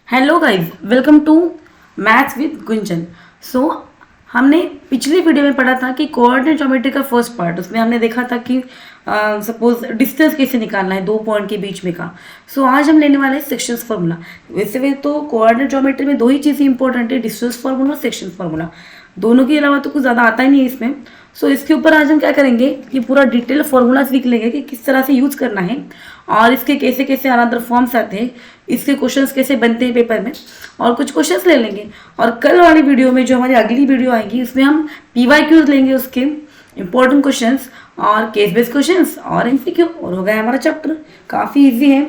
Hello guys, welcome to maths with Gunjan. So हमने पिछली video में पढ़ा था कि कोऑर्डिनेट ज्योमेट्री का फर्स्ट पार्ट, उसमें हमने देखा था कि सपोज डिस्टेंस कैसे निकालना है दो पॉइंट के बीच में का। सो आज हम लेने वाले हैं सेक्शंस फार्मूला। वैसे भी तो कोऑर्डिनेट ज्योमेट्री में दो ही चीज़ें इंपॉर्टेंट है, डिस्टेंस फार्मूला और सेक्शन फार्मूला। दोनों के अलावा तो कुछ ज़्यादा आता ही नहीं है इसमें। सो इसके ऊपर आज हम क्या करेंगे कि पूरा डिटेल फॉर्मूला सीख लेंगे कि किस तरह से यूज़ करना है और इसके कैसे कैसे अनदर फॉर्म्स आते हैं, इसके क्वेश्चंस कैसे बनते हैं पेपर में, और कुछ क्वेश्चंस ले लेंगे। और कल वाली वीडियो में जो हमारी अगली वीडियो आएगी उसमें हम PYQs लेंगे, उसके इंपॉर्टेंट क्वेश्चंस और केस बेस्ड क्वेश्चंस और MCQ, और हो गया हमारा चैप्टर। काफ़ी इजी है।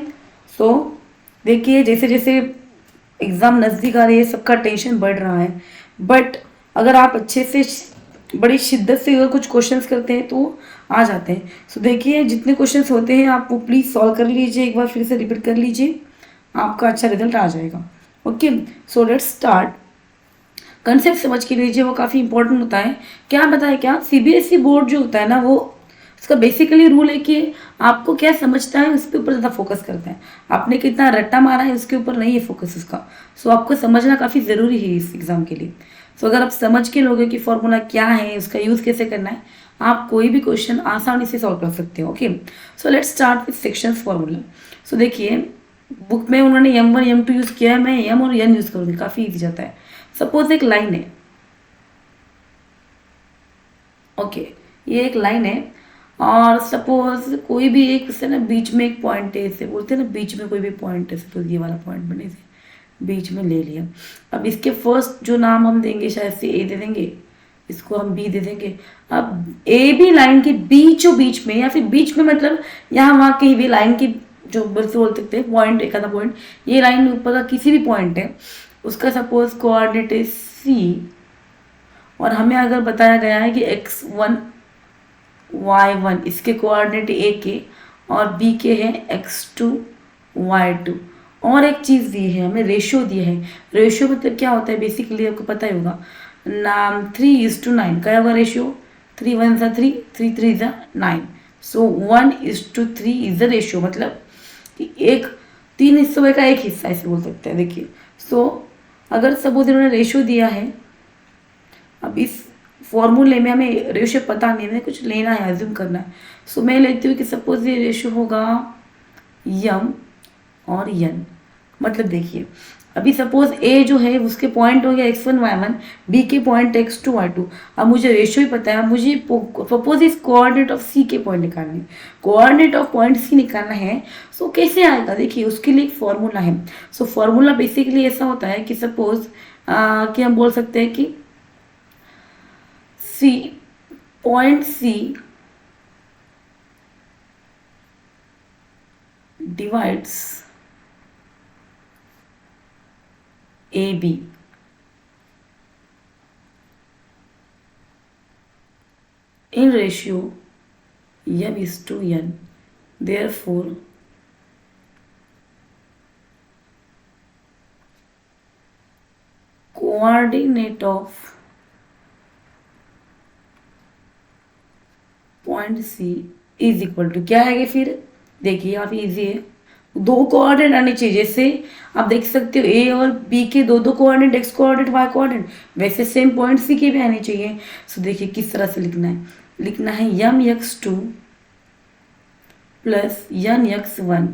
सो देखिए, जैसे जैसे एग्ज़ाम नज़दीक आ रही है सबका टेंशन बढ़ रहा है, बट अगर आप अच्छे से बड़ी शिद्दत से अगर कुछ क्वेश्चंस करते हैं तो आ जाते हैं। सो देखिए, जितने क्वेश्चंस होते हैं आप वो प्लीज़ सॉल्व कर लीजिए, एक बार फिर से रिपीट कर लीजिए, आपका अच्छा रिजल्ट आ जाएगा। Okay, so let's start. Concept समझ के लीजिए, वो काफ़ी इंपॉर्टेंट होता है। क्या बताए, क्या CBSE बोर्ड जो होता है ना, वो उसका बेसिकली रूल है कि आपको क्या समझता है उसके ऊपर ज़्यादा फोकस करते हैं। आपने कितना रट्टा मारा है उसके ऊपर नहीं है फोकस उसका। सो आपको समझना काफ़ी ज़रूरी है इस एग्ज़ाम के लिए। सो अगर आप समझ के लोगे कि फॉर्मूला क्या है, उसका यूज़ कैसे करना है, आप कोई भी क्वेश्चन आसानी से सॉल्व कर सकते हो। Okay, so let's start with sections formula. So देखिए, बुक में उन्होंने M1 M2 यूज़ किया है, मैं M और N यूज़ करूँगी, काफ़ी ईजी जाता है। सपोज एक लाइन है, ओके, ये एक लाइन है और सपोज कोई भी एक से ना बीच में एक पॉइंट है, इसे बोलते हैं ना बीच में कोई भी पॉइंट है, सपोज ये वाला पॉइंट बने से बीच में ले लिया। अब इसके फर्स्ट जो नाम हम देंगे शायद से A दे देंगे, इसको हम B दे देंगे। अब AB लाइन के बीचों बीच में या फिर बीच में मतलब यहाँ वहाँ कहीं भी लाइन की जो बोल सकते हैं पॉइंट, एक आधा पॉइंट, ये लाइन में ऊपर का किसी भी पॉइंट है, उसका सपोज कोऑर्डिनेट है C, और हमें अगर बताया गया है कि x1 y1 इसके कोऑर्डिनेट A के और B के हैं x2 y2, और एक चीज़ दी है हमें, रेशियो दिया है। रेशियो मतलब क्या होता है बेसिकली आपको पता ही होगा, नाम 3:9 क्या होगा ratio, 3 1 3, 3 3 9। So 1:3 is the ratio, मतलब कि एक 3 हिस्सों का एक हिस्सा ऐसे बोल सकते हैं। देखिए, सो अगर सपोज इन्होंने रेशियो दिया है, अब इस फॉर्मूले में हमें रेशियो पता नहीं है, कुछ लेना है, अज्यूम करना है। सो मैं लेती हूँ कि सपोज ये रेशियो होगा M और N। मतलब देखिए, अभी सपोज A जो है उसके पॉइंट हो गया x1 y1, B के पॉइंट x2 y2। अब मुझे रेशियो ही पता है, अब मुझे सपोज इस कोऑर्डिनेट ऑफ C के पॉइंट निकालने, कोऑर्डिनेट ऑफ पॉइंट C निकालना है। सो कैसे आएगा, देखिए उसके लिए एक फॉर्मूला है। सो फॉर्मूला बेसिकली ऐसा होता है कि सपोज कि हम बोल सकते हैं कि C point C divides AB in ratio M:N. Therefore, coordinate of point C is equal to क्या है फिर, देखिए काफी इजी है, दो कोऑर्डिनेट आने चाहिए। जैसे आप देख सकते हो A और B के दो दो coordinate, x coordinate y coordinate, वैसे सेम पॉइंट C के भी आने चाहिए। सो देखिए किस तरह से लिखना है, लिखना है M(x2) plus N(x1)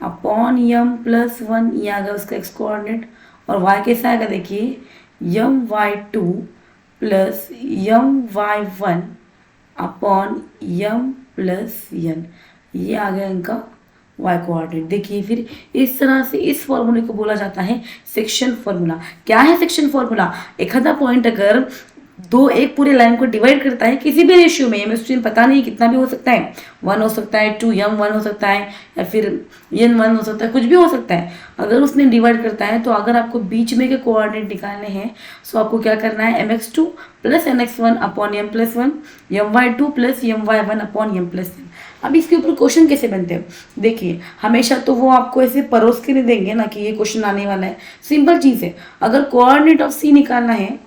upon M+1, ये आ गया उसका x कोऑर्डिनेट, और y कैसा आएगा देखिए M(y2) plus M(y1) upon M+N, ये आ गया इनका y कोऑर्डिनेट। देखिए फिर इस तरह से इस फॉर्मूले को बोला जाता है सेक्शन फॉर्मूला। क्या है सेक्शन फॉर्मूला, एक आधा पॉइंट अगर दो एक पूरे लाइन को डिवाइड करता है किसी भी रेशियो में, M पता नहीं कितना भी हो सकता है, 1 हो सकता है, 2 M1 हो सकता है, या फिर N1 हो सकता है, कुछ भी हो सकता है। अगर उसने डिवाइड करता है तो अगर आपको बीच में के कोऑर्डिनेट निकालने हैं तो आपको क्या करना है, mx2 plus nx1 upon m+1, my2 plus my1 upon m+n। अब इसके ऊपर क्वेश्चन कैसे बनते हैं, देखिए हमेशा तो वो आपको ऐसे परोस के नहीं देंगे ना कि ये क्वेश्चन आने वाला है। सिंपल चीज़ है, अगर कोऑर्डिनेट ऑफ C निकालना है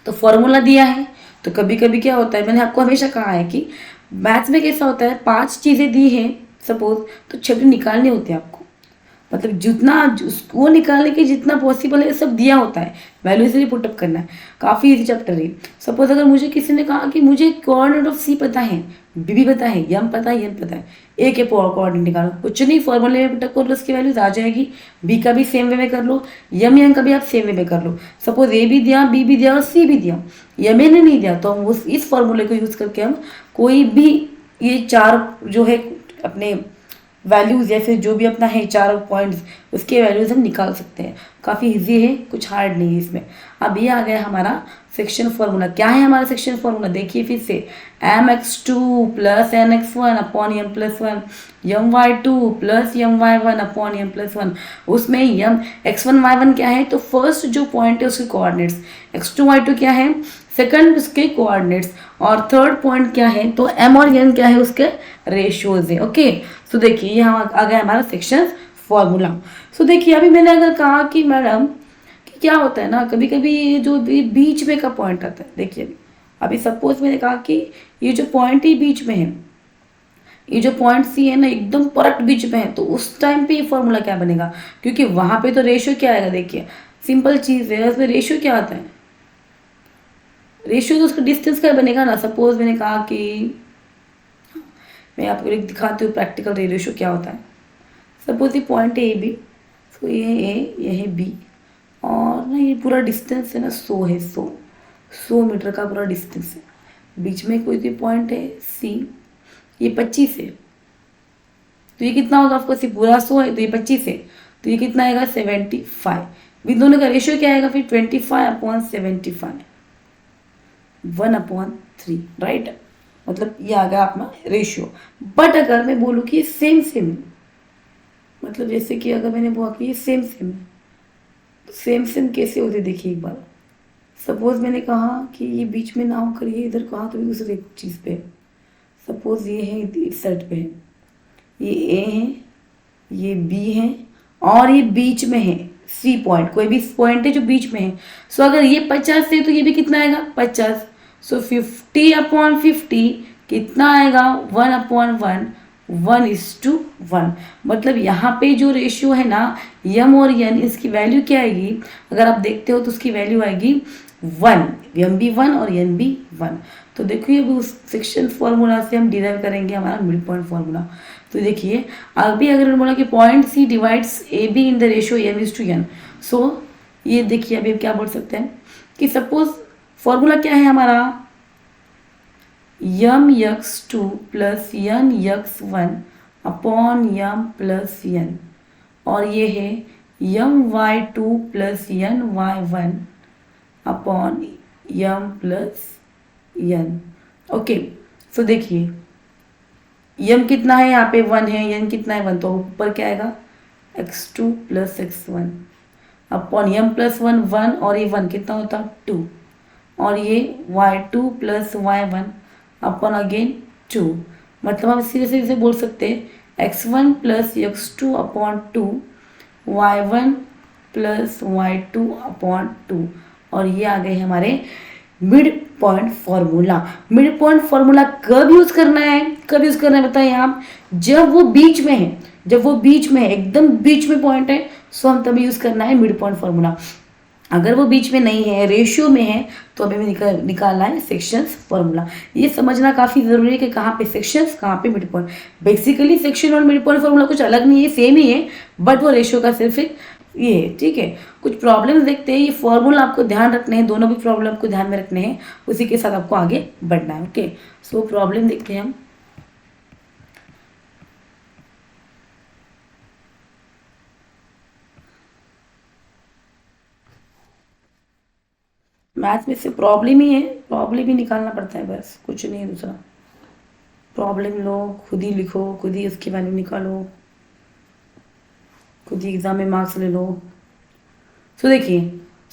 तो फॉर्मूला दिया है, तो कभी कभी क्या होता है, मैंने आपको हमेशा कहा है कि मैथ्स में कैसा होता है, 5 चीज़ें दी हैं सपोज, तो 6 निकालने होते हैं आपको। मतलब जितना उसको निकालने के जितना पॉसिबल है सब दिया होता है, वैल्यू इसलिए पुटअप करना है। काफ़ी इजी चैप्टर है। सपोज अगर मुझे किसी ने कहा कि मुझे कोऑर्डिनेट ऑफ सी पता है, बी भी पता है, यम पता है, यन पता है, ए के कोऑर्डिनेट निकालो, कुछ नहीं फॉर्मूले में पुटअप कर लो, उसकी वैल्यूज आ जाएगी। बी का भी सेम वे में कर लो, यम का भी आप सेम वे में कर लो। सपोज ए भी दिया, बी भी दिया और सी भी दिया, यम ने नहीं दिया, तो हम उस इस फॉर्मूले को यूज़ करके हम कोई भी ये चार जो है अपने वैल्यूज़ या फिर जो भी अपना है चार पॉइंट्स, उसके वैल्यूज़ हम निकाल सकते हैं। काफ़ी इजी है, कुछ हार्ड नहीं है इसमें। अब ये आ गया हमारा सेक्शन फॉर्मूला। क्या है हमारा सेक्शन फॉर्मूला, देखिए फिर से, mx2 plus nx1 upon m plus one, my2 plus my1 upon m plus one. उसमें यम x1 y1 क्या है, तो फर्स्ट जो पॉइंट है उसके कोऑर्डिनेट्स, x2 y2 क्या है, सेकंड उसके कोऑर्डिनेट्स, और थर्ड पॉइंट क्या है, तो m और n क्या है, उसके रेशियोज है। ओके, सो देखिए यहाँ आ गया हमारा सेक्शन फॉर्मूला। सो देखिए अभी मैंने अगर कहा कि मैडम कि क्या होता है ना, कभी कभी ये जो बीच में का पॉइंट आता है, देखिए अभी सपोज मैंने कहा कि ये जो पॉइंट ही बीच में है, ये जो पॉइंट सी है ना एकदम परफेक्ट बीच में है, तो उस टाइम पे ये फॉर्मूला क्या बनेगा, क्योंकि वहां पे तो रेशियो क्या आएगा, देखिए सिंपल चीज है, उसमें रेशियो क्या आता है, रेशियो तो उसका डिस्टेंस का बनेगा ना। सपोज मैंने कहा कि मैं आपको एक दिखाती हूँ प्रैक्टिकल रेशियो क्या होता है। सपोज ये पॉइंट है ए बी, तो ये है ए, ये है बी, और ना ये पूरा डिस्टेंस है ना 100 है, 100 मीटर का पूरा डिस्टेंस है। बीच में कोई पॉइंट है सी, ये 25 है, तो ये कितना होगा, आपको पूरा 100 है तो ये 25 है, तो ये कितना आएगा 75। इन दोनों का रेशियो क्या आएगा फिर 25/75, 1/3, राइट। मतलब ये आ गया अपना रेशियो। बट अगर मैं बोलूँ कि सेम सेम है, मतलब जैसे कि अगर मैंने बोला कि ये सेम सेम है, तो सेम सेम कैसे होते देखिए एक बार। सपोज मैंने कहा कि ये बीच में ना होकर ये इधर कहा तो दूसरे चीज़ पे, सपोज ये है इस साइड पे है, ये ए है, ये बी है, और ये बीच में है सी पॉइंट, कोई भी पॉइंट है जो बीच में है। सो अगर ये 50 है तो ये भी कितना आएगा 50। सो 50/50 कितना आएगा 1/1, 1:1। मतलब यहाँ पे जो रेशियो है ना यम और यन, इसकी वैल्यू क्या आएगी, अगर आप देखते हो तो उसकी वैल्यू आएगी 1, यम भी 1 और यन भी 1। तो देखिए अभी उस सेक्शन फॉर्मूला से हम डिराइव करेंगे हमारा मिड पॉइंट फॉर्मूला। तो देखिए अभी अगर बोला कि point C divides A B in the ratio m:n, so ये देखिए अभी क्या बोल सकते हैं कि सपोज फॉर्मूला क्या है हमारा, mx2 plus nx1 upon m plus n, और ये है my2 plus ny1 upon m plus n। Okay, so देखिए यम कितना है यहाँ पे 1 है, यन कितना है 1, तो ऊपर क्या आएगा x2 plus x1 upon m plus 1 और ये 1 कितना होता 2, और ये y2 plus y1 upon again 2। मतलब हम सीधे सीधे बोल सकते हैं x1 plus x2 upon 2, y1 plus y2 upon 2, और ये आ गए हमारे mid point formula. Mid point formula कब यूज करना है, कब यूज करना है बताइए आप, जब वो बीच में है, जब वो बीच में है, एकदम बीच में पॉइंट है, सो हम तभी यूज करना है मिड पॉइंट फॉर्मूला। अगर वो बीच में नहीं है, रेशियो में है, तो हमें निकालना है सेक्शंस फॉर्मूला। ये समझना काफी जरूरी है कि कहाँ पे सेक्शंस, कहाँ पे मिड पॉइंट। बेसिकली सेक्शन और मिड पॉइंट फॉर्मूला कुछ अलग नहीं है, सेम ही है, बट वो रेशियो का सिर्फ एक ये है, ठीक है। कुछ प्रॉब्लम्स देखते हैं, ये फॉर्मूला आपको ध्यान रखने हैं, दोनों भी प्रॉब्लम आपको ध्यान में रखने हैं, उसी के साथ आपको आगे बढ़ना है। ओके, सो प्रॉब्लम देखते हैं हम। मैथ्स में से प्रॉब्लम ही है, प्रॉब्लम ही निकालना पड़ता है, बस कुछ नहीं है दूसरा। प्रॉब्लम लो, खुद ही लिखो, खुद ही उसकी वैल्यू निकालो, खुद ही एग्जाम में मार्क्स ले लो। सो देखिए,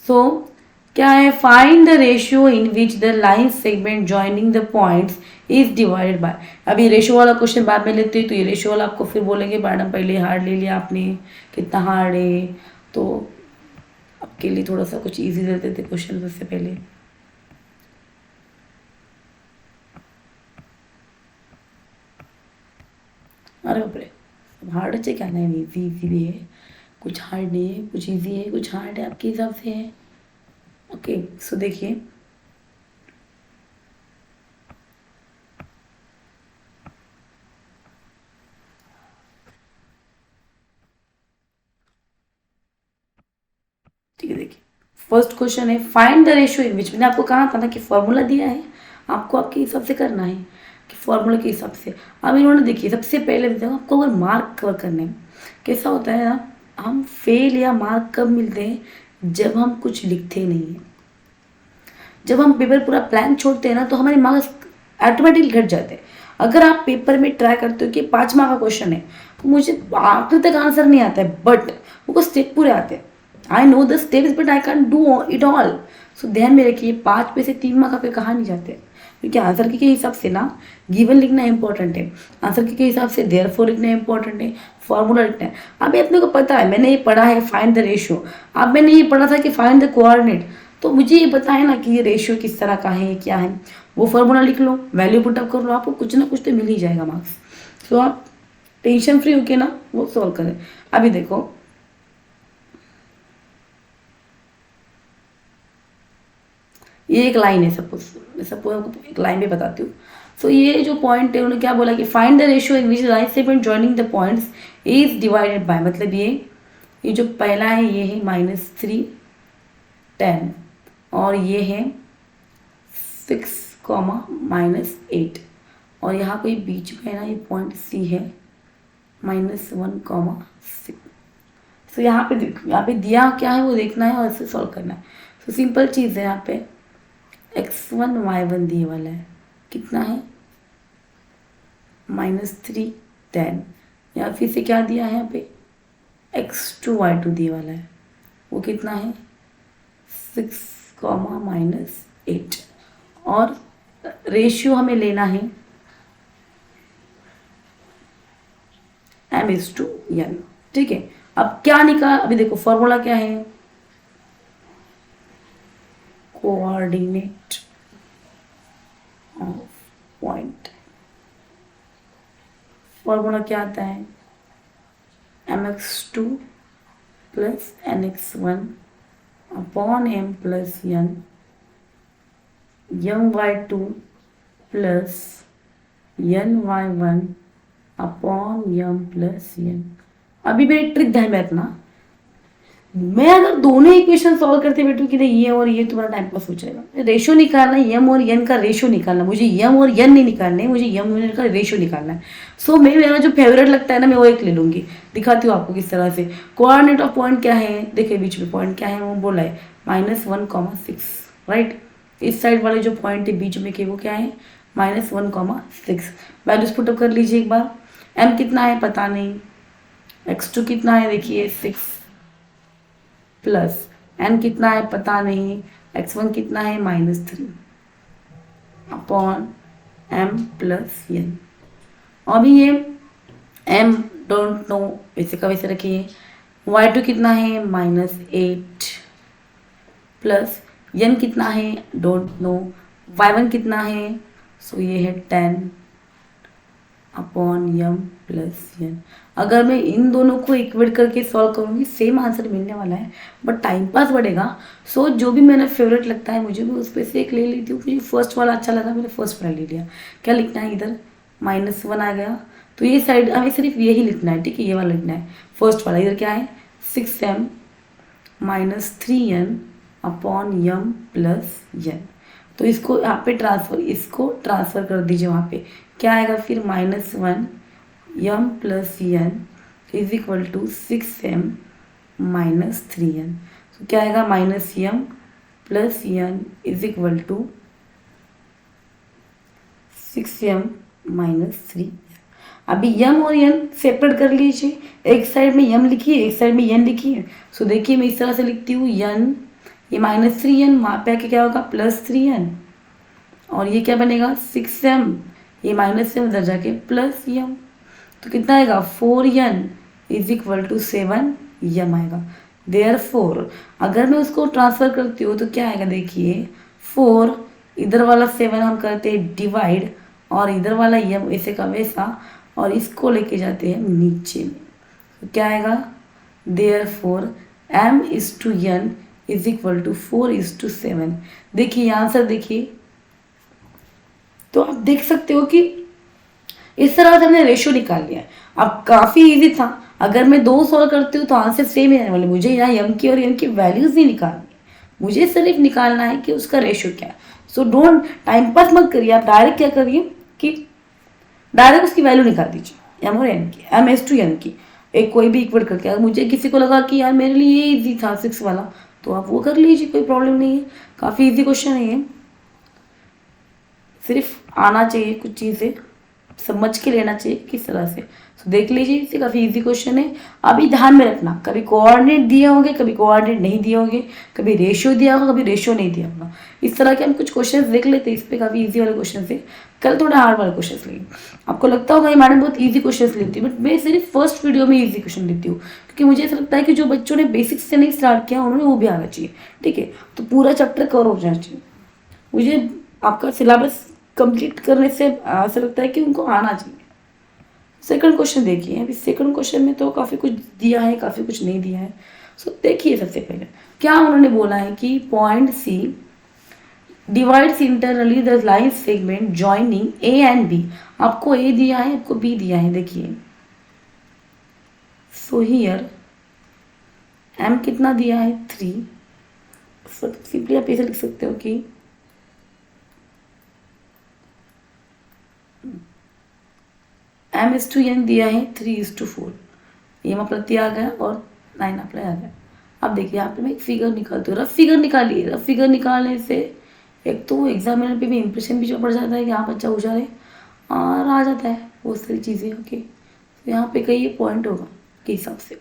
सो क्या है, find the ratio in which the line segment joining the points is divided by. अभी रेशियो वाला क्वेश्चन बाद में लेते हैं, तो ये रेशियो वाला आपको फिर बोलेंगे मैडम पहले हार्ड ले लिया आपने, कितना हार्ड है, तो आपके लिए थोड़ा सा कुछ इजी देते थे क्वेश्चन उससे पहले। अरे बाप रे, हार्ड है क्या? नहीं, इजी भी है, कुछ हार्ड नहीं है, कुछ इजी है, कुछ हार्ड है, आपके हिसाब से है। ओके, सो देखिए ठीक है, देखिए फर्स्ट क्वेश्चन है फाइंड द रेशियो इन विच। मैंने आपको कहा था ना कि फॉर्मूला दिया है, आपको आपके हिसाब से करना है कि फॉर्मूला के हिसाब से। अब इन्होंने देखिए सबसे पहले देखो आपको अगर मार्क कवर करने हैं, कैसा होता है ना, हम फेल या मार्क कब मिलते हैं? जब हम कुछ लिखते नहीं हैं। जब हम पेपर पूरा ब्लैंक छोड़ते हैं ना तो हमारे मार्क्स ऑटोमेटिकली घट जाते हैं। अगर आप पेपर में ट्राई करते हो कि 5 मार्क का क्वेश्चन है तो मुझे आखिर तक आंसर नहीं आता है, बट वो स्टेप पूरे आते हैं। I know the steps but I can do it all. So ध्यान में रखिए 5 में से 3 मार्क आपके कहाँ नहीं जाते, क्योंकि आंसर के हिसाब से ना गिवन लिखना इंपॉर्टेंट है, आंसर के हिसाब से देयरफॉर लिखना इंपॉर्टेंट है, फॉर्मूला लिखना है। अभी अपने को पता है, मैंने ये पढ़ा है फाइंड द रेशियो, अब मैंने ये पढ़ा था कि फाइंड द कोऑर्डिनेट, तो मुझे ये पता है ना कि ये रेशियो किस तरह का है, क्या है। वो फॉर्मूला लिख लो, वैल्यू पुटअप कर लो, आपको कुछ ना कुछ तो मिल ही जाएगा मार्क्स। तो आप टेंशन फ्री होके ना वो सॉल्व करें। अभी देखो ये एक लाइन है, सपोज आपको एक लाइन भी बताती हूँ। सो ये जो पॉइंट है उन्होंने क्या बोला कि find the ratio in which line segment joining the points is divided by, मतलब ये जो पहला है ये है -3 10 और ये है 6, -8 और यहाँ कोई बीच में है ना, ये पॉइंट सी है -1, 6। सो यहाँ पे देखो, यहाँ पे दिया क्या है वो देखना है और इसे सॉल्व करना है। सो सिंपल चीज़ है, यहाँ पे x1 y1 दिए वाला है, कितना है -3 10, या फिर से क्या दिया है यहाँ पे x2 y2 दिए वाला है, वो कितना है 6, -8 और रेशियो हमें लेना है m/n। ठीक है, अब क्या निकाल, अभी देखो फॉर्मूला क्या है, कोऑर्डिनेट ऑफ पॉइंट। फॉर्मूला क्या आता है mx2 plus nx1 upon m plus n, my2 plus ny1 upon m plus n। अभी मेरी ट्रिक ध्यान में रखना, मैं अगर दोनों इक्वेशन सॉल्व करते बैठूँ कि नहीं ये और ये, तुम्हारा टाइम पास हो जाएगा। रेशियो निकालना है, यम और एन का रेशियो निकालना, मुझे यम और एन नहीं निकालना है, मुझे यम और एन का रेशियो निकालना है। सो मैं मेरा जो फेवरेट लगता है ना मैं वो एक ले लूँगी, दिखाती हूँ आपको किस तरह से। कोऑर्डिनेट ऑफ पॉइंट क्या है, देखिए बीच में पॉइंट क्या है वो बोला है -1, 6, राइट। इस साइड वाले जो पॉइंट है बीच में के वो क्या है -1, 6। वैल्यूज पुटअप कर लीजिए एक बार। m कितना है पता नहीं, x2 कितना है देखिए 6 प्लस n कितना है पता नहीं, x1 कितना है -3 अपॉन m प्लस n। अभी ये m डोंट नो, वैसे का वैसे रखिए। y2 कितना है -8 प्लस n कितना है डोंट नो, y1 कितना है, सो ये है 10 अपॉन m प्लस n। अगर मैं इन दोनों को इक्वेट करके सॉल्व करूँगी सेम आंसर मिलने वाला है, बट टाइम पास बढ़ेगा। सो जो भी मेरा फेवरेट लगता है मुझे, मैं उस पर से एक ले लेती हूँ। मुझे फर्स्ट वाला अच्छा लगा, मैंने फर्स्ट वाला ले लिया। क्या लिखना है इधर -1 आ गया, तो ये साइड हमें सिर्फ यही लिखना है, ठीक है, ये वाला लिखना है फर्स्ट वाला। इधर क्या है 6m -3n upon m plus n। तो इसको यहाँ पे इसको ट्रांसफ़र कर दीजिए वहाँ पे, क्या आएगा फिर -1 m plus n is equal to 6m -3n। तो क्या आएगा -m plus n is equal to 6m -3। अभी m और n सेपरेट कर लीजिए, एक साइड में m लिखिए एक साइड में n लिखिए। सो देखिए मैं इस तरह से लिखती हूँ n, ये -3n वहाँ पे आके क्या होगा +3n, और ये क्या बनेगा 6m, ये -m उधर जाके प्लस m, तो कितना आएगा 4n is equal to 7m आएगा। देयरफॉर अगर मैं उसको ट्रांसफ़र करती हूँ तो क्या आएगा देखिए 4, इधर वाला 7 हम करते हैं डिवाइड और इधर वाला m ऐसे का वैसा, और इसको लेके जाते हैं नीचे में, तो क्या आएगा, therefore m/n is equal to 4:7। देखिए ये आंसर देखिए, तो आप देख सकते हो कि इस तरह से हमने रेशियो निकाल लिया है। अब काफ़ी इजी था, अगर मैं 2 सॉल्व करती हूँ तो आंसर सेम ही आने वाले। मुझे यहाँ एम की और एन की वैल्यूज नहीं निकालनी, मुझे सिर्फ निकालना है कि उसका रेशियो क्या है। सो डोंट टाइम पास मत करिए, आप डायरेक्ट क्या करिए कि डायरेक्ट उसकी वैल्यू निकाल दीजिए, एम और एन की, m/n की, एक कोई भी इक्वल करके। अगर मुझे किसी को लगा कि यार मेरे लिए ये ईजी था 6 वाला, तो आप वो कर लीजिए, कोई प्रॉब्लम नहीं है। काफ़ी ईजी क्वेश्चन है ये, सिर्फ आना चाहिए, कुछ चीज़ें समझ के लेना चाहिए किस तरह से। तो देख लीजिए, इसे काफ़ी इजी क्वेश्चन है। अभी ध्यान में रखना, कभी कोऑर्डिनेट दिए होंगे, कभी कोऑर्डिनेट नहीं दिए होंगे, कभी रेशियो दिया होगा, कभी रेशियो नहीं दिया होगा। इस तरह के हम कुछ क्वेश्चन देख लेते हैं, इस पर काफ़ी इजी वाले क्वेश्चन थे। कल थोड़ा हार्ड वाले क्वेश्चन लेंगे। आपको लगता होगा ये मैडम बहुत ईजी क्वेश्चन लेती है, बट मैं सिर्फ फर्स्ट वीडियो में ईजी क्वेश्चन लेती हूँ, क्योंकि मुझे ऐसा लगता है कि जो बच्चों ने बेसिक्स से नहीं स्टार्ट किया उन्होंने वो भी आना चाहिए, ठीक है। तो पूरा चैप्टर कवर हो जाना चाहिए। मुझे आपका सिलेबस कंप्लीट करने से ऐसा लगता है कि उनको आना चाहिए। सेकंड क्वेश्चन देखिए, अभी सेकंड क्वेश्चन में तो काफ़ी कुछ दिया है, काफ़ी कुछ नहीं दिया है। सो देखिए, सबसे पहले क्या उन्होंने बोला है कि point C divides internally the line segment joining A and B. आपको ए दिया है, आपको बी दिया है, देखिए। सो हियर एम कितना दिया है, 3। सिंपली आप ऐसे लिख सकते हो कि m/n दिया है 3:4, ये प्रति आ गया और 9 अप्लाई आ गया। अब देखिए यहाँ पे मैं एक फिगर निकालती हूँ, रफ फिगर निकालिए। रफ फिगर निकालने से एक तो एग्जामिनर पे भी इंप्रेशन भी जो पड़ जाता है कि हाँ बच्चा होशियार है, और आ जाता है बहुत सारी चीज़ें। ओके, तो यहाँ पे कहीं ये पॉइंट होगा के हिसाब से,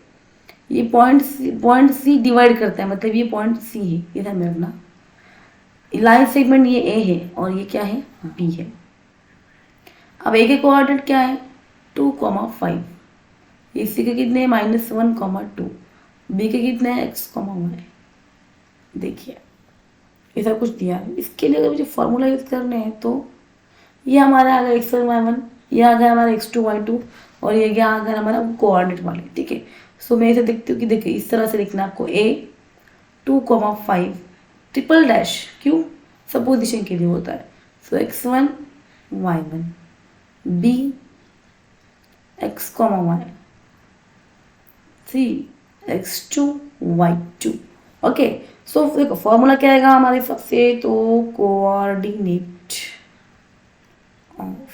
ये पॉइंट सी डिवाइड करता है, मतलब ये पॉइंट सी है, ये ध्यान में रखना। लाइन सेगमेंट ये ए है और ये क्या है, बी है। अब ए के कोऑर्डिनेट क्या है, 2,5, इसी के कितने -1,2, बी के कितने x,y। देखिए ये सब कुछ दिया है। इसके लिए अगर मुझे फॉर्मूला यूज करने हैं तो ये हमारा आ गया x1 y1, ये आ गया हमारा x2 y2, और ये क्या आ गया हमारा कोऑर्डिनेट वाले, ठीक है। सो मैं इसे देखती हूँ कि देखिए इस तरह से लिखना आपको, a 2,5 ट्रिपल डैश, क्यों, सपोजिशन के लिए होता है। So x1 y1, b x, y, c x2 y2। Okay, so देखो फॉर्मूला क्या आएगा हमारे हिसाब से, तो कोऑर्डिनेट ऑफ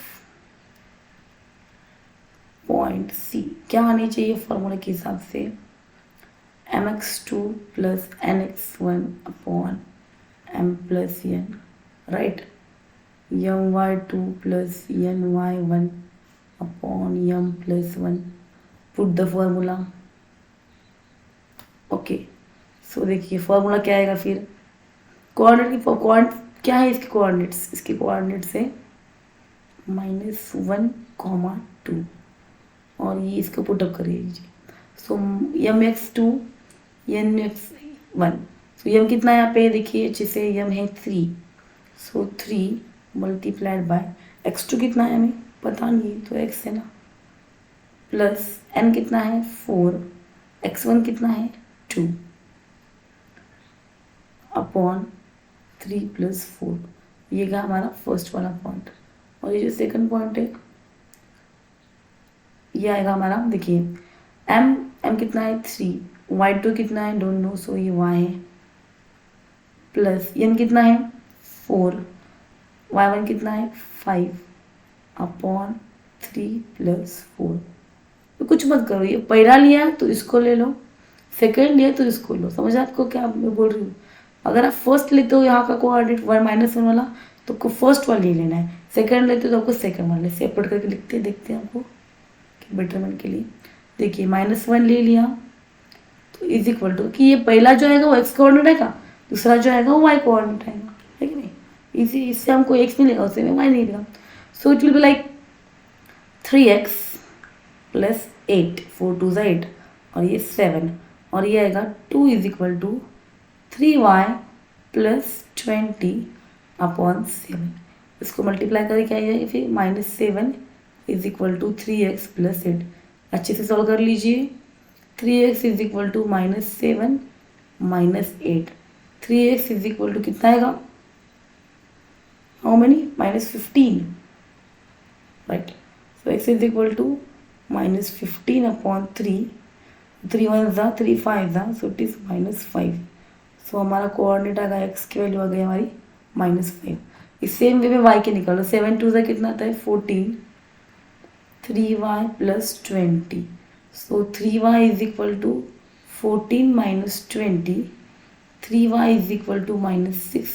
पॉइंट सी क्या आनी चाहिए फॉर्मूला के हिसाब से, mx2 plus nx1 upon m+n, right, my2 plus ny1 upon m+1, put the formula. Okay, so देखिए फॉर्मूला क्या आएगा फिर, कोऑर्डिनेट की कोऑर्डिनेट क्या है, इसके कोऑर्डिनेट्स, इसके कोऑर्डिनेट्स है -1,2, और ये इसको पुटअप कर लीजिए। सो mx2 nx1, सो यम कितना है यहाँ पे देखिए अच्छे से, यम है 3, सो 3 मल्टीप्लाइड बाय x2 कितना है हमें पता नहीं, तो x है ना, प्लस n कितना है 4, x1 कितना है 2 अपॉन 3 + 4, ये का हमारा फर्स्ट वाला पॉइंट। और ये जो सेकंड पॉइंट है ये आएगा हमारा, देखिए m कितना है 3, y2 कितना है डोंट नो, सो ये y है, प्लस n कितना है 4, y1 कितना है 5 अपॉन 3 + 4। तो कुछ मत करो, ये पहला लिया तो इसको ले लो, सेकंड लिया तो इसको लो, समझ आपको क्या मैं बोल रही हूँ। अगर आप फर्स्ट लेते हो यहाँ का कोऑर्डिनेट -1 वाला, तो आपको फर्स्ट वाला ले लेना है, सेकंड लेते हो तो आपको सेकंड वाला सेपरेट करके लिखते देखते हैं आपको बेटरमेंट के लिए। देखिए -1 ले लिया तो इज इक्वल टू कि ये पहला जो आएगा वो x कोऑर्डिनेट आएगा, दूसरा जो आएगा वो y कोऑर्डिनेट आएगा, है कि नहीं। इसी इससे हमको x मिलेगा, उससे में y नहीं मिलेगा। So it will be like 3x + 8, 4 2 8, और ये 7, और ये आएगा 2 = 3y + 20 अपॉन 7। इसको मल्टीप्लाई करके क्या आएगा फिर -7 is equal to 3x plus 8। अच्छे से सॉल्व कर लीजिए। 3x is equal to -7 -8। 3x is equal to कितना आएगा, how many, -15, right. So x is equal to -15 upon 3, 3 1 जा 3 5 जा, सो इट इज -5। सो हमारा कोऑर्डिनेट आ गया, x की वैल्यू आ गई हमारी -5। इस सेम वे में y के निकालो। 7 2 जा कितना आता है 14, 3y plus 20। So 3y is equal to 14 minus 20, 3y is equal to -6,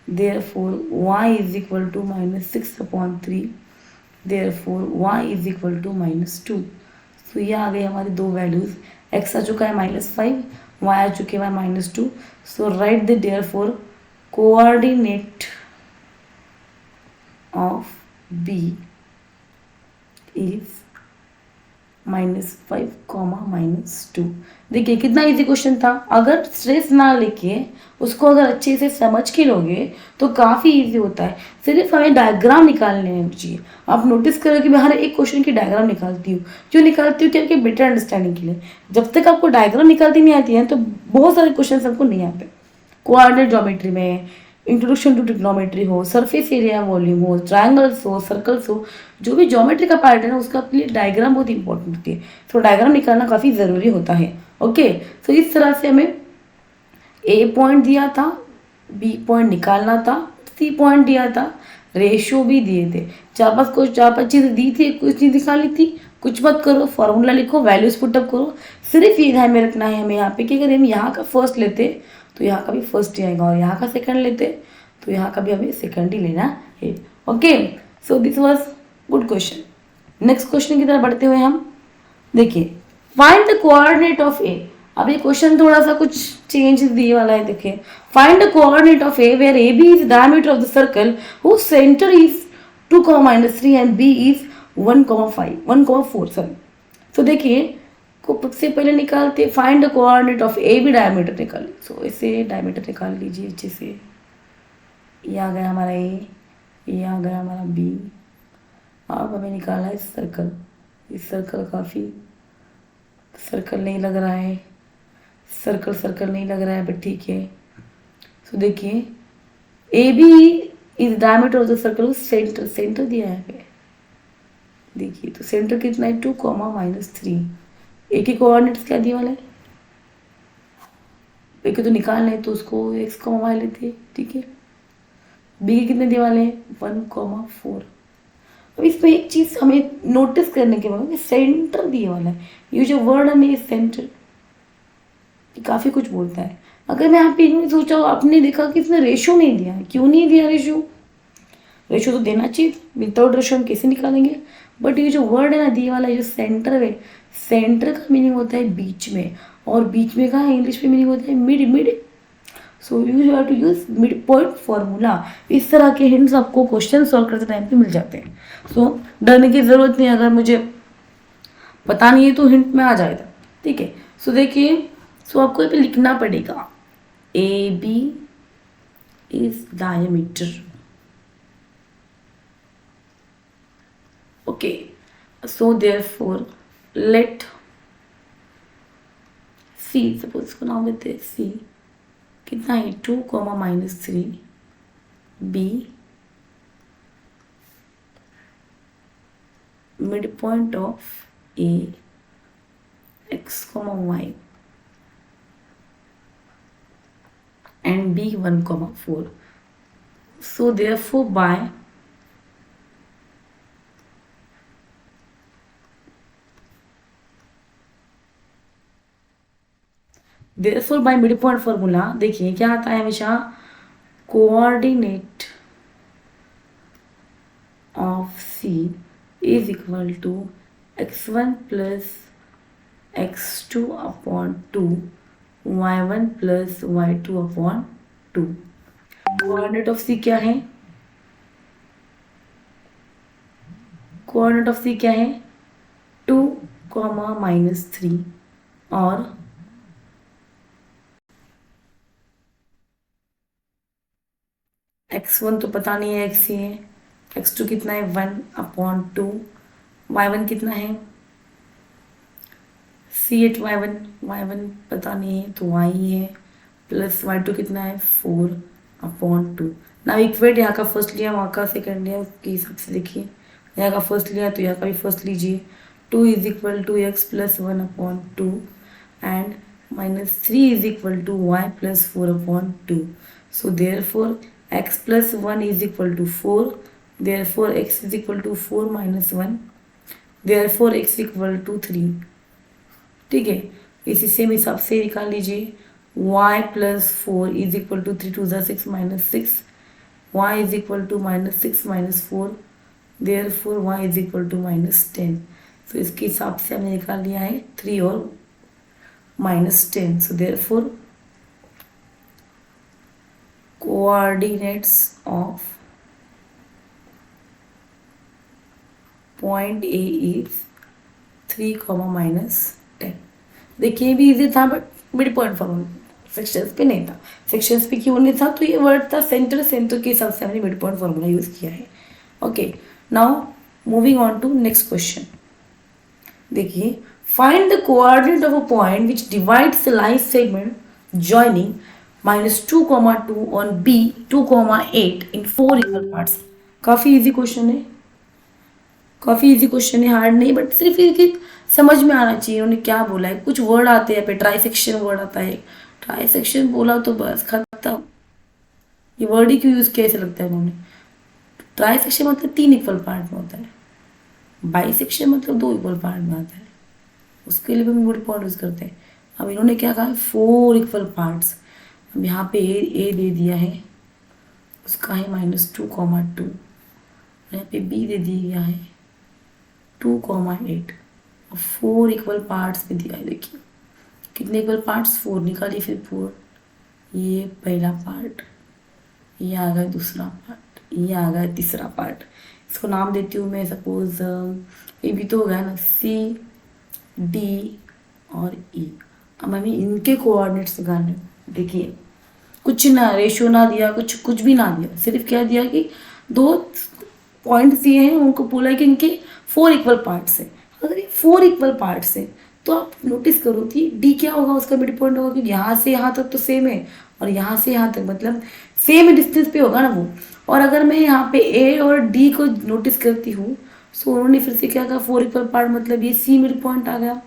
therefore y is equal to -6 upon 3, therefore y is equal to -2। तो ये आ गई हमारी दो वैल्यूज, x आ चुका है -5, y आ चुके हैं -2। So right the therefore coordinate of b is -5, -2। देखिए कितना इजी क्वेश्चन था। अगर स्ट्रेस ना लेके उसको अगर अच्छे से समझ के लोगे तो काफ़ी इजी होता है। सिर्फ हमें डायग्राम निकालने चाहिए। आप नोटिस करो कि मैं हर एक क्वेश्चन की डायग्राम निकालती हूँ। क्यों निकालती हूँ? क्योंकि बेटर अंडरस्टैंडिंग के लिए। जब तक आपको डायग्राम निकालती नहीं आती है तो बहुत सारे क्वेश्चन हमको नहीं आते। कोऑर्डिनेट ज्योमेट्री में इंट्रोडक्शन टू ट्रिग्नोमेट्री हो, सरफेस एरिया वॉल्यूम हो, ट्रायंगल्स हो, सर्कल्स हो, जो भी ज्योमेट्री का पार्ट है ना उसका लिए डायग्राम बहुत इंपॉर्टेंट होती है। तो डायग्राम निकालना काफ़ी ज़रूरी होता है। ओके, तो इस तरह से हमें ए पॉइंट दिया था, बी पॉइंट निकालना था, सी पॉइंट दिया था, रेशियो भी दिए थे। चार पांच चीज़ें दी थी, कुछ चीज़ निकाली थी। कुछ मत करो, फॉर्मूला लिखो, वैल्यूज पुटअप करो। सिर्फ ये ध्यान में रखना है हमें यहाँ पे कि अगर हम यहाँ का फर्स्ट लेते तो यहाँ का भी फर्स्ट ही आएगा, और यहाँ का सेकंड लेते तो यहाँ का भी हमें सेकंड ही लेना है। Okay, so this was good question. Next question की तरफ बढ़ते हुए हम देखिए, फाइंड द कोऑर्डिनेट ऑफ ए। अब ये क्वेश्चन थोड़ा सा कुछ चेंज दिए वाला है। देखिए, find the coordinate of A where A B is diameter of the circle whose centre is 2, -3 and B is 1,4 sorry. तो देखिए को सबसे पहले निकालते find the coordinate of A B, diameter निकाल। सो इसे डायमीटर निकाल लीजिए अच्छे से। ये आ गया हमारा ए, ये आ गया हमारा बी। अब हमें निकालना है सर्कल। इस सर्कल काफ़ी सर्कल नहीं लग रहा है, सर्कल नहीं लग रहा है, बट ठीक है। सो देखिए, A B is diameter of the circle, centre दिया है पे। देखिए तो सेंटर कितना है 2, -3। ए के कोऑर्डिनेट्स क्या दिए वाले, ए के तो निकालना है तो उसको x, y लेते हैं, ठीक है। बी के कितने दिए वाले 1,4। अब इसमें एक चीज़ हमें नोटिस करने के बाद सेंटर दिए वाला है। ये जो वर्ड है मेरे सेंटर, काफ़ी कुछ बोलता है। अगर मैं यहाँ पे इन्होंने सोचा, आपने देखा कि इसने रेशो नहीं दिया। क्यों नहीं दिया रेशो? रेशो तो देना चाहिए, विदाउट रेशो हम कैसे निकालेंगे। बट ये जो वर्ड है ना दिए वाला, जो सेंटर है, सेंटर का मीनिंग होता है बीच में, और बीच में का इंग्लिश में मीनिंग होता है mid. So you have to use mid point formula. इस तरह के हिंट्स आपको क्वेश्चन सॉल्व करते टाइम पे मिल जाते हैं। सो डरने की ज़रूरत नहीं, अगर मुझे पता नहीं है तो हिंट में आ जाएगा, ठीक है। सो देखिए, सो आपको यहाँ पे लिखना पड़ेगा A B is diameter. Okay, so therefore let C, suppose इसको नाम देते हैं सी, कितना है 2, -3, B midpoint of A x, y and b 1,4। so therefore by mid point formula देखिए क्या आता है हमेशा, coordinate of C is equal to x1 plus x2 upon 2, y1 plus y2 upon 2। Coordinate of C क्या है? Coordinate of C क्या है 2, -3 और x1 तो पता नहीं है, x ही है, x2 कितना है 1/2, y1 कितना है C8 y1 पता नहीं है तो y ही है, प्लस y2 कितना है 4/2। ना इक्वेट यहाँ का फर्स्ट लिया वहाँ का सेकंड लिया, उसके हिसाब से देखिए, यहाँ का फर्स्ट लिया तो यहाँ का भी फर्स्ट लीजिए। 2 = x + 1/2 and -3 = y + 4/2। So therefore x + 1 = 4, therefore x = 4 - 1, therefore x = 3। ठीक है, इसी सेम हिसाब से निकाल लीजिए। y + 4 = 3 × 2 = 6 - 6, y = -6 - 4, therefore y = -10। तो इसके हिसाब से हमने निकाल लिया है 3 और -10। So therefore coordinates of point A is 3, -10। देखिए ये भी इजी था but mid point formula sections पे नहीं था। सेक्शंस पे क्यों नहीं था, तो ये वर्ड था सेंटर के हिसाब से हमने मिड पॉइंट फॉर्मूला यूज किया है। Okay, now moving on to next question. देखिए, find the coordinate of a point which divides the line segment joining -2, 2 on B 2, 8 in 4 equal parts. काफी इजी क्वेश्चन है, काफ़ी इजी क्वेश्चन है, hard नहीं, but सिर्फ ये समझ में आना चाहिए उन्होंने क्या बोला है। कुछ वर्ड आते हैं पे, ट्राइसेक्शन वर्ड आता है, ट्राइसेक्शन बोला तो बस खत्म। ये वर्ड ही क्यों यूज़ किया ऐसा लगता है उन्होंने। ट्राइसेक्शन मतलब 3 इक्वल पार्ट में होता है, बाइसेक्शन मतलब 2 इक्वल पार्ट में आता है, उसके लिए भी हम वर्ड पॉइंट यूज़ करते हैं। अब इन्होंने क्या कहा, 4 इक्वल पार्ट्स। अब यहाँ पे ए दे दिया है, उसका है -2, 2, यहाँ पे बी दे दिया है 2, 8 और 4 इक्वल पार्ट्स में दिया है। देखिए कितने इक्वल पार्ट्स, 4 निकालिए फिर 4, ये पहला पार्ट, ये आ गया दूसरा पार्ट, ये आ गया तीसरा पार्ट। इसको नाम देती हूँ मैं, सपोज ये भी तो हो गया ना, C, D और E। अब हमें इनके कोऑर्डिनेट्स निकालने। देखिए कुछ ना रेशियो ना दिया, कुछ भी ना दिया, सिर्फ क्या दिया कि 2 पॉइंट्स दिए हैं, उनको बोला है कि इनके 4 इक्वल पार्ट्स है। अगर ये 4 इक्वल पार्ट्स है तो आप नोटिस करो कि डी क्या होगा, उसका मिड पॉइंट होगा, क्योंकि यहाँ से यहाँ तक तो सेम है और यहाँ से यहाँ तक मतलब सेम डिस्टेंस पे होगा ना वो। और अगर मैं यहाँ पे ए और डी को नोटिस करती हूँ, सो उन्होंने फिर से क्या कहा, 4 इक्वल पार्ट, मतलब ये सी मिड पॉइंट आ गया,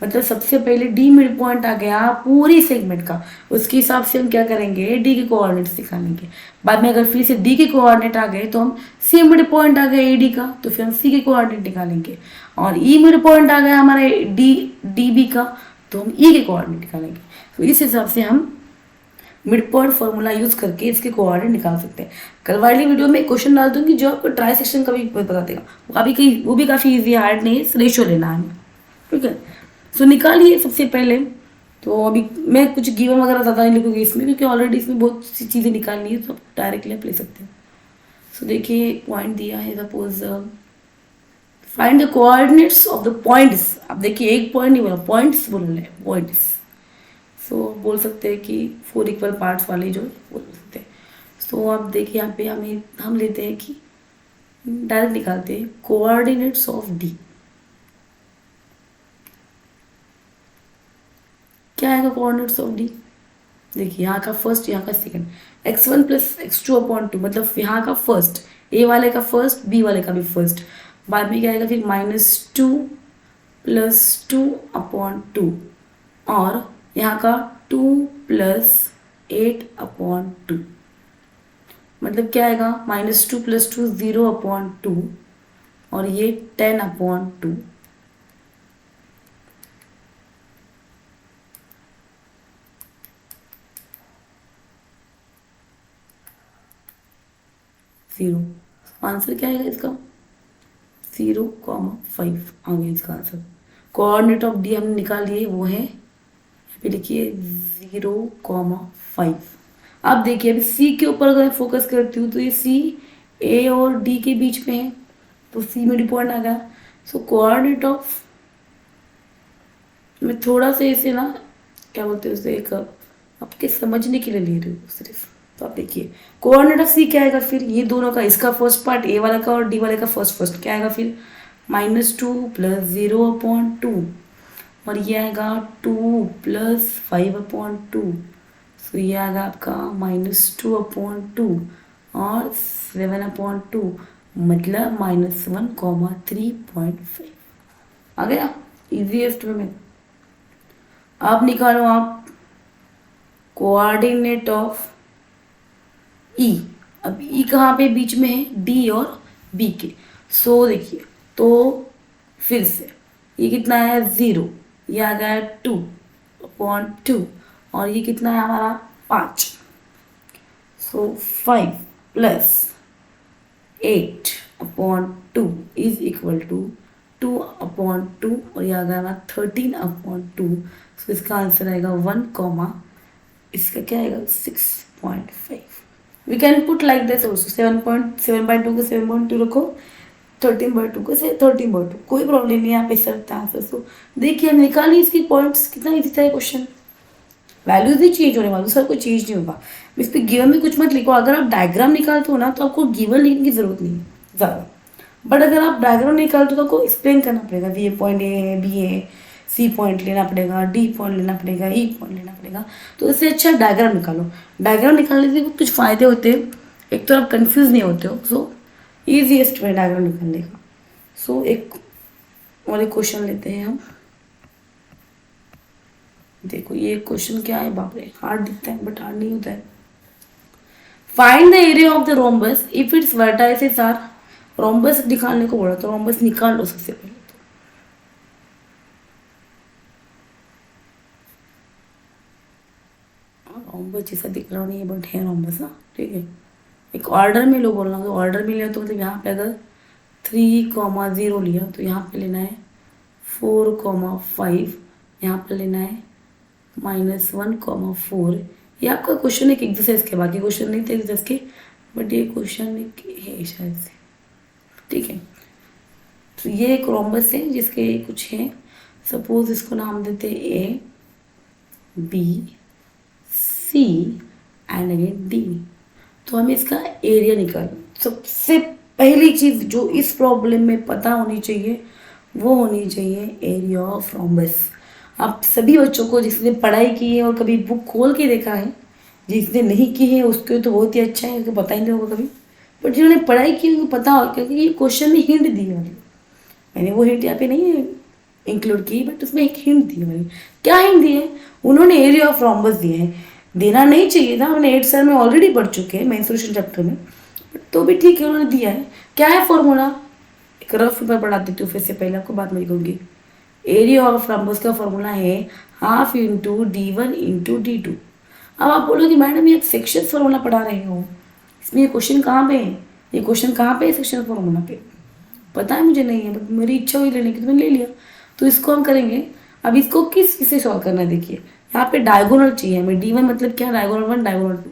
मतलब सबसे पहले डी मिड पॉइंट आ गया पूरी सेगमेंट का। उसके हिसाब से हम क्या करेंगे, डी के कोऑर्डिनेट्स निकालेंगे। बाद में अगर फिर से डी के कोऑर्डिनेट आ गए तो हम सी मिड पॉइंट आ गया ए डी का, तो फिर हम सी के कोऑर्डिनेट निकालेंगे। और ई मिड पॉइंट आ गया हमारा डी बी का, तो हम ई के कोऑर्डिनेट निकालेंगे। तो इस हिसाब से हम मिड पॉइंट फॉर्मूला यूज करके इसके कोऑर्डिनेट निकाल सकते हैं। कल वाली वीडियो में क्वेश्चन डाल दूंगी जो आपको ट्राई सेक्शन का भी बता देगा, वो भी काफ़ी ईजी, हार्ड नहीं है, रेशियो लेना है, ठीक है। सो निकालिए सबसे पहले। तो अभी मैं कुछ गिवन वगैरह ज़्यादा नहीं लिखूंगी इसमें, क्योंकि ऑलरेडी इसमें बहुत सी चीज़ें निकालनी है, तो आप डायरेक्टली आप ले सकते हो। सो देखिए पॉइंट दिया है, suppose find the coordinates of the points. अब देखिए एक पॉइंट नहीं बोला, पॉइंट्स बोल रहे हैं, पॉइंट्स। सो बोल सकते हैं कि 4 इक्वल पार्ट्स वाले जो बोल सकते हैं। सो अब देखिए यहाँ पे हम लेते हैं कि डायरेक्ट निकालते हैं कोऑर्डिनेट्स ऑफ डी। क्या आएगा कोऑर्डिनेट्स ऑफ डी, देखिए यहाँ का फर्स्ट, यहाँ का सेकंड, x1 + x2/2, मतलब यहाँ का फर्स्ट, ए वाले का फर्स्ट, बी वाले का भी फर्स्ट। बाद में क्या आएगा फिर -2 + 2/2 और यहाँ का 2 + 8/2, मतलब क्या आएगा -2 + 2 0/2 और ये 10/2। जीरो। आंसर क्या आएगा इसका, 0,5 आ गया इसका आंसर। कोऑर्डिनेट ऑफ डी हमने निकाल लिए, वो है यहाँ पे लिखिए 0,5। अब देखिए अभी सी के ऊपर अगर फोकस करती हूँ तो ये सी ए और डी के बीच में है, तो सी मिड पॉइंट आ गया। सो कोऑर्डिनेट ऑफ, मैं थोड़ा सा इसे ना क्या बोलते हैं उसे, एक आपके समझने के लिए ले रही हूँ सिर्फ, तो आप देखिए कोऑर्डिनेट ऑफ सी क्या आएगा फिर, ये दोनों का, इसका फर्स्ट पार्ट ए वाला का और डी वाले का फर्स्ट क्या आएगा फिर, -2 + 0/2, और ये आएगा 2 + 5/2, सो ये आएगा आपका -2/2 और 7/2, मतलब -1, 3.5 आ गया इजीएस्ट में। अब निकालो आप कोऑर्डिनेट ऑफ ई। अब ई कहाँ पे बीच में है, डी और बी के। सो देखिए तो फिर से ये कितना है 0, ये आ गया 2/2 और ये कितना है हमारा 5, सो 5 + 8/2 इज इक्वल टू 2/2 और ये आ गया हमारा 13/2। सो इसका आंसर आएगा 1, इसका क्या आएगा 6.5। We can put like this also, 7.7/2 को 7.2 रखो, 13/2 को 13/2, कोई प्रॉब्लम नहीं है, आप इस सकते हैं आंसर। सो देखिए हम निकालिए इसकी पॉइंट्स, कितना इजी था क्वेश्चन, वैल्यूज ही चेंज होने वाली, दूसरा कोई चेंज नहीं होगा। इस पर गिवन में कुछ मत लिखो, अगर आप डायग्राम निकालते हो ना तो आपको गिवन लिखने की जरूरत नहीं है ज़्यादा, बट अगर आप डायग्राम निकालते हो तो आपको एक्सप्लेन करना पड़ेगा, ये पॉइंट ए है, बी है, सी पॉइंट लेना पड़ेगा, डी पॉइंट लेना पड़ेगा, ई पॉइंट लेना पड़ेगा। तो इससे अच्छा डायग्राम निकालो, डायग्राम निकालने से कुछ फ़ायदे होते हैं, एक तो आप कंफ्यूज नहीं होते हो, सो ईजीएस्ट वे डायग्राम निकालने का। सो एक और एक क्वेश्चन लेते हैं हम, देखो ये क्वेश्चन क्या है, बाप रे हार्ड दिखता है बट हार्ड नहीं होता है। Find the area of the rhombus if its vertices are, rhombus निकालने को बोला तो रोम्बस निकाल लो सबसे पहले। रोम्बस जैसा दिख रहा नहीं है बट है रोम्बस ना, ठीक है। एक ऑर्डर में लो बोलना, तो ऑर्डर में लिया तो मतलब यहाँ पे अगर 3,0 लिया तो यहाँ पे लेना है 4,5, यहाँ पे लेना है -1,4। ये आपका क्वेश्चन एक एक्सरसाइज के, बाकी क्वेश्चन नहीं थे एक्सरसाइज के, बट ये क्वेश्चन एक है शायद से, ठीक है। तो ये एक रोम्बस है जिसके कुछ है, सपोज इसको नाम देते A, B, C and again D. तो हमें इसका एरिया निकालना, सबसे पहली चीज़ जो इस प्रॉब्लम में पता होनी चाहिए वो होनी चाहिए एरिया ऑफ रोम्बस। आप सभी बच्चों को जिसने पढ़ाई की है और कभी बुक खोल के देखा है, जिसने नहीं की है उसके तो बहुत ही अच्छा है, उसको पता ही नहीं होगा कभी, बट जिन्होंने पढ़ाई की उनको पता हो, क्योंकि ये क्वेश्चन में हिंट दी है मैंने वो हिंट यहाँ पे नहीं इंक्लूड की, बट उसमें एक हिंट दी है मैंने। क्या हिंट दी है, उन्होंने एरिया ऑफ रोम्बस दिए हैं, देना नहीं चाहिए था, हमने 8 साल में ऑलरेडी पढ़ चुके हैं मेंस्ट्रुएशन चैप्टर में, तो भी ठीक है उन्होंने दिया है। क्या है फॉर्मूला, एक रफ पेपर पढ़ा देती हूँ फिर से, पहले आपको बात मेरी कहूँगी। एरिया ऑफ रोम्बस का फॉर्मूला है ½ × d1 × d2। अब आप बोलोगे मैडम ये सेक्शन फॉर्मूला पढ़ा रहे हो, इसमें ये क्वेश्चन कहाँ पे है, ये क्वेश्चन कहाँ पे है सेक्शन फॉर्मूला पे, पता है मुझे नहीं है, बट मेरी इच्छा हुई लेने की तो मैंने ले लिया। तो इसको हम करेंगे, अब इसको किसे सॉल्व करना है, देखिए यहाँ पे डायगोनल चाहिए हमें, d1 मतलब क्या, डायगोनल 1 डायगोनल 2,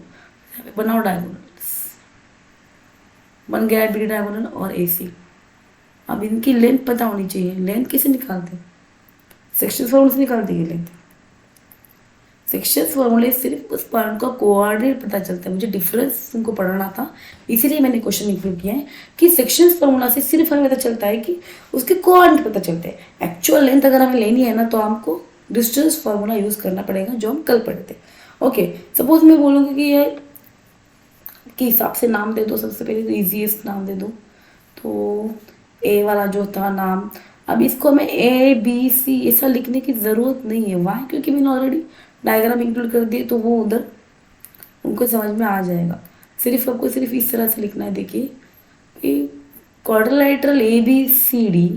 यहाँ पे बनाओ डायगोनल्स, बन गया बी डायगोनल और AC। अब इनकी लेंथ पता होनी चाहिए, लेंथ कैसे निकालते हैं, सेक्शन फॉर्मूले से निकालते हैं लेंथ, सेक्शन फॉर्मूले सिर्फ उस पॉइंट का कोऑर्डिनेट पता चलता है, मुझे डिफरेंस तुमको पढ़ाना था इसीलिए मैंने क्वेश्चन इंक्लूड किया है कि सेक्शन फॉर्मूला से सिर्फ हमें पता चलता है कि उसके कोऑर्डिनेट पता चलते हैं। एक्चुअल लेंथ अगर हमें लेनी है ना तो हमको डिस्टेंस फॉर्मूला यूज करना पड़ेगा जो हम कल पढ़े थे। ओके, सपोज मैं बोलूँगी कि ये के हिसाब से नाम दे दो, सबसे पहले तो ईजीएस्ट नाम दे दो, तो ए वाला जो था नाम, अब इसको हमें ABC ऐसा लिखने की ज़रूरत नहीं है, वाई, क्योंकि मैंने ऑलरेडी डायग्राम इंक्लूड कर दिए तो वो उधर उनको समझ में आ जाएगा। सिर्फ आपको सिर्फ इस तरह से लिखना है, देखिए कि quadrilateral ABCD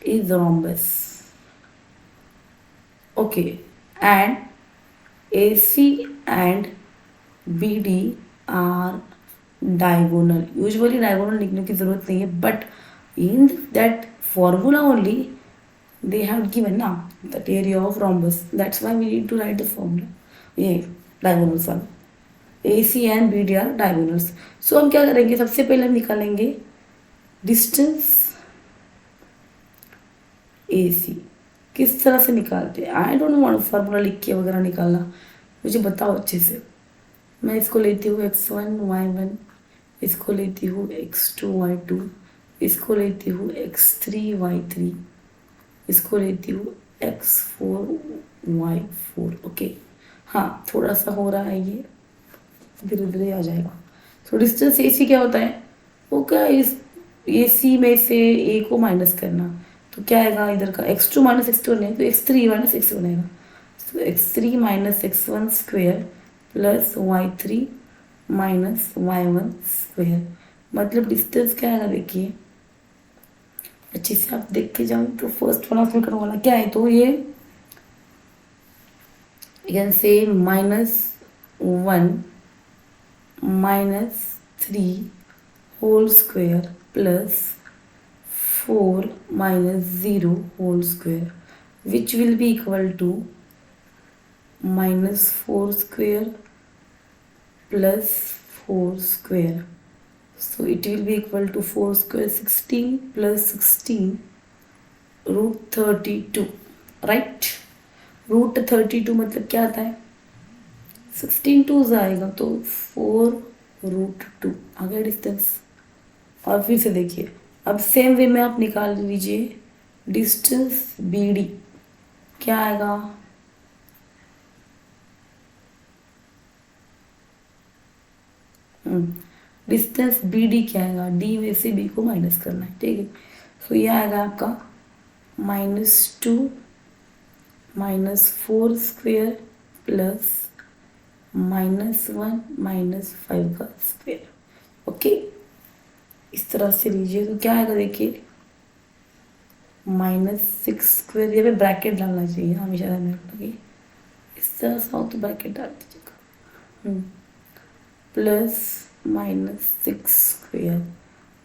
is rhombus, okay, and AC and BD are diagonal. Usually diagonal लिखने की जरूरत नहीं है, but in that formula only they have given now that area of rhombus, that's why we need to write the formula, ये diagonals वाला AC and BD are diagonals। so हम क्या करेंगे, सबसे पहले हम निकालेंगे डिस्टेंस AC। किस तरह से निकालते हैं, आई डोंट वांट फार्मूला लिख के वगैरह निकालना, मुझे बताओ अच्छे से। मैं इसको लेती हूँ x1 y1, इसको लेती हूँ x2 y2, इसको लेती हूँ x3 y3, इसको लेती हूँ x4 y4। ओके, हाँ थोड़ा सा हो रहा है, ये धीरे धीरे आ जाएगा। तो डिस्टेंस ए सी क्या होता है, वो क्या इस ए सी में से ए को माइनस करना, तो क्या आएगा इधर का x2 माइनस x2 नहीं तो x3 माइनस x1 आएगा। तो x3 minus x1 square plus y3 minus y1 square, मतलब डिस्टेंस क्या आएगा देखिए, अच्छे से आप देख के जाओ। तो फर्स्ट वाला फिर करने वाला क्या है, तो ये can say -1 -3 whole square plus 4 -0 whole square, which will be equal to -4 square plus 4 square. So it will be equal to 4 square 16 plus 16 root 32, right? root 32 मतलब क्या आता है, 16 2 आएगा तो 4 रूट 2 आ गया डिस्टेंस। और फिर से देखिए, अब सेम वे में आप निकाल लीजिए डिस्टेंस बी डी, क्या आएगा, डिस्टेंस बी डी क्या आएगा, डी में से बी को माइनस करना है, ठीक है। सो ये आएगा आपका -2 -4 स्क्वेयर प्लस -1 -5 का स्क्वेयर। ओके, इस तरह से लीजिए तो क्या आएगा देखिए, -6 स्क्वेयर, ये पे ब्रैकेट डालना चाहिए हमेशा ध्यान में रखना, इस तरह से हो तो ब्रैकेट डाल दीजिएगा, प्लस -6 स्क्वेयर,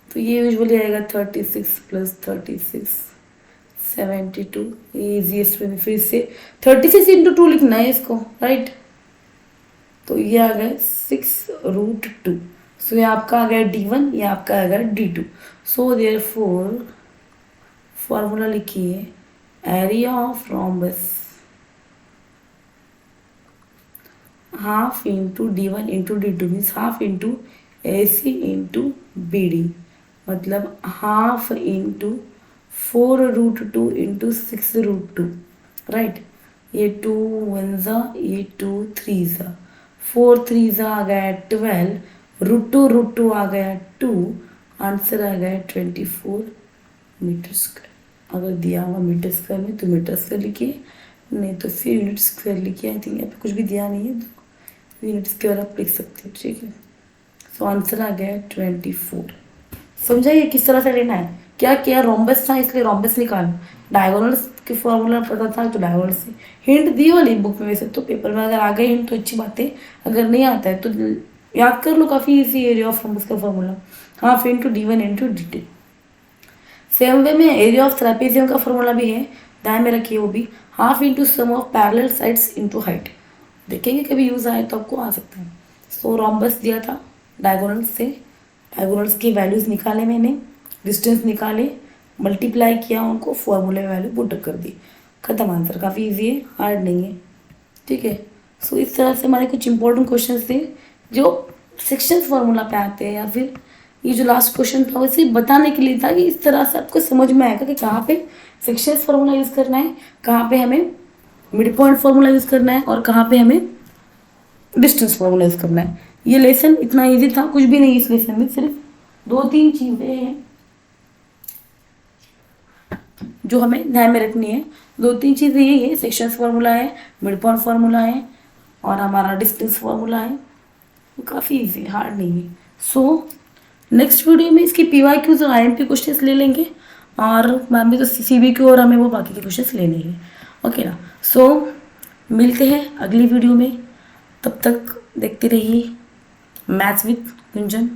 तो ये यूजुअली आएगा 36 प्लस 36 72। इजीएस्ट वे में फिर से 36 इंटू 2 लिखना है इसको, राइट। तो ये आ गया 6 रूट 2। सो ये आपका आ गया D1, ये आपका आ गया D2। सो देयरफॉर फॉर्मूला लिखिए, area of rhombus half into D1 into D2 means half into AC into BD, मतलब half into 4 root 2 into 6 root 2, right. ये 2 1 ज़ा, ये 2 3 ज़ा, 4 3 ज़ा आ गया 12, रूट टू आ गया 2, आंसर आ गया 24 मीटर स्क्वायर। अगर दिया हुआ मीटर स्क्वायर में तो मीटर स्क्वायर लिखिए, नहीं तो फिर यूनिट स्क्वायर लिखिए। आई थिंक यहाँ पे कुछ भी दिया नहीं है तो यूनिट स्क्वायर आप लिख सकते हो, ठीक है। सो आंसर आ गया 24। समझाइए किस तरह से लेना है, क्या किया, रोम्बस था इसलिए रोम्बस निकालो, डायगोनल्स के फॉर्मूला पता था तो डायगोनल से हिंट दी वाली बुक में, वैसे तो पेपर में अगर आ गए हिंट तो अच्छी बात है, अगर नहीं आता है तो याद कर लो, काफ़ी इजी एरिया ऑफ रोम्बस का formula, half into D1 into D2। Same way में एरिया ऑफ ट्रेपेजियम का फॉर्मूला भी है, ध्यान में रखिए, वो भी half into sum of parallel sides into height. देखेंगे कभी यूज़ आए तो आपको आ सकता है। सो रोम्बस दिया था डायगोनल से, डायगोनल्स की वैल्यूज़ निकाले मैंने, डिस्टेंस निकाले, मल्टीप्लाई किया, उनको फॉर्मूले में वैल्यू पुट कर दी, खत्म आंसर। काफ़ी इजी है, हार्ड नहीं है, ठीक है। सो इस तरह से हमारे कुछ इंपॉर्टेंट क्वेश्चन थे जो सेक्शन फार्मूला पे आते हैं, या फिर ये जो लास्ट क्वेश्चन था वैसे बताने के लिए था कि इस तरह से आपको समझ में आएगा कि कहाँ पे सेक्शन फार्मूला यूज़ करना है, कहाँ पे हमें मिड पॉइंट फार्मूला यूज़ करना है, और कहाँ पे हमें डिस्टेंस फार्मूला यूज़ करना है। ये लेसन इतना ईजी था, कुछ भी नहीं इस लेसन में, सिर्फ 2-3 चीज़ें हैं जो हमें ध्यान में रखनी है। 2-3 चीज़ें यही है, सेक्शंस फार्मूला है, मिड पॉइंट फार्मूला है, और हमारा डिस्टेंस फार्मूला है। वो काफ़ी इजी है, हार्ड नहीं है। सो नेक्स्ट वीडियो में इसकी PYQs और IMP क्वेश्चंस ले लेंगे, और मैम भी तो CBQ और हमें वो बाकी के क्वेश्चंस लेने हैं, ओके ना। सो मिलते हैं अगली वीडियो में, तब तक देखते रहिए मैथ्स विद गुंजन।